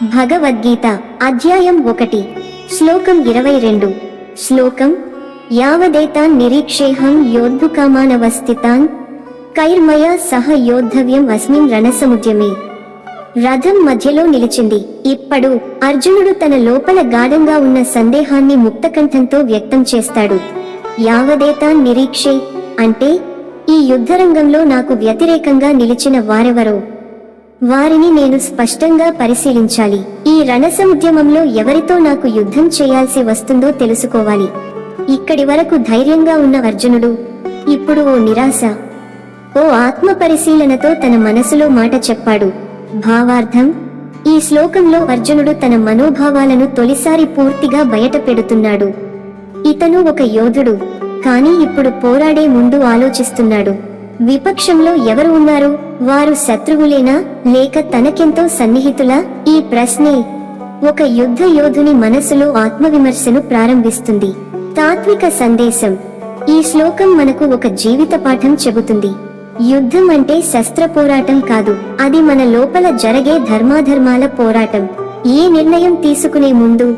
భగవద్గీత అధ్యాయం 1 శ్లోకం 22 శ్లోకం యావదేతాన్ నిరీక్షేహం యోద్ధుకామానవస్థితాన్ కైర్మయా సహ యోద్ధవ్యం అస్మిన్ రణసముద్యమే. రథం మధ్యలో నిలిచింది. ఇప్పుడు అర్జునుడు తన లోపల గాఢంగా ఉన్న సందేహాన్ని ముక్తకంఠంతో వ్యక్తం చేస్తాడు. యావదేతాన్ నిరీక్షే అంటే ఈ యుద్ధరంగంలో నాకు వ్యతిరేకంగా నిలిచిన వారెవరో వారిని నేను స్పష్టంగా పరిశీలించాలి. ఈ రణసముద్యమంలో ఎవరితో నాకు యుద్ధం చేయాల్సి వస్తుందో తెలుసుకోవాలి. ఇక్కడి వరకు ధైర్యంగా ఉన్న అర్జునుడు ఇప్పుడు ఓ నిరాశ, ఓ ఆత్మ పరిశీలనతో తన మనసులో మాట చెప్పాడు. భావార్థం: ఈ శ్లోకంలో అర్జునుడు తన మనోభావాలను తొలిసారి పూర్తిగా బయట పెడుతున్నాడు. ఇతను ఒక యోధుడు, కానీ ఇప్పుడు పోరాడే ముందు ఆలోచిస్తున్నాడు. విపక్షంలో ఎవరు ఉన్నారు? వారు శత్రువులేనా లేక తనకెంతో సన్నిహితులా? ఈ ప్రశ్నే ఒక యుద్ధ యోధుని మనసులో ఆత్మవిమర్శను ప్రారంభిస్తుంది. తాత్విక సందేశం: ఈ శ్లోకం మనకు ఒక జీవిత పాఠం చెబుతుంది. యుద్ధం అంటే శస్త్ర పోరాటం కాదు, అది మన లోపల జరిగే ధర్మాధర్మాల పోరాటం. ఏ నిర్ణయం తీసుకునే ముందు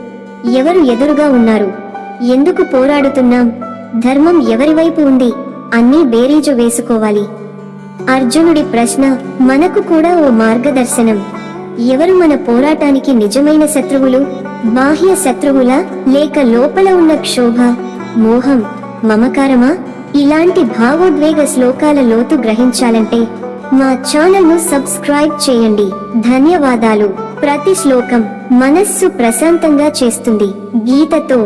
ఎవరు ఎదురుగా ఉన్నారు, ఎందుకు పోరాడుతున్నాం, ధర్మం ఎవరివైపు ఉంది అన్నీ బేరీజు వేసుకోవాలి. అర్జునుడి ప్రశ్న మనకు కూడా ఓ మార్గదర్శనం. ఎవరు మన పోరాటానికి నిజమైన శత్రువులు? బాహ్య శత్రువులా లేక లోపల ఉన్న క్షోభ, మోహం, మమకారమా? ఇలాంటి భావోద్వేగ శ్లోకాల లోతు గ్రహించాలంటే మా ఛానల్ను సబ్స్క్రైబ్ చేయండి. ధన్యవాదాలు. ప్రతి శ్లోకం మనస్సు ప్రశాంతంగా చేస్తుంది. గీతతో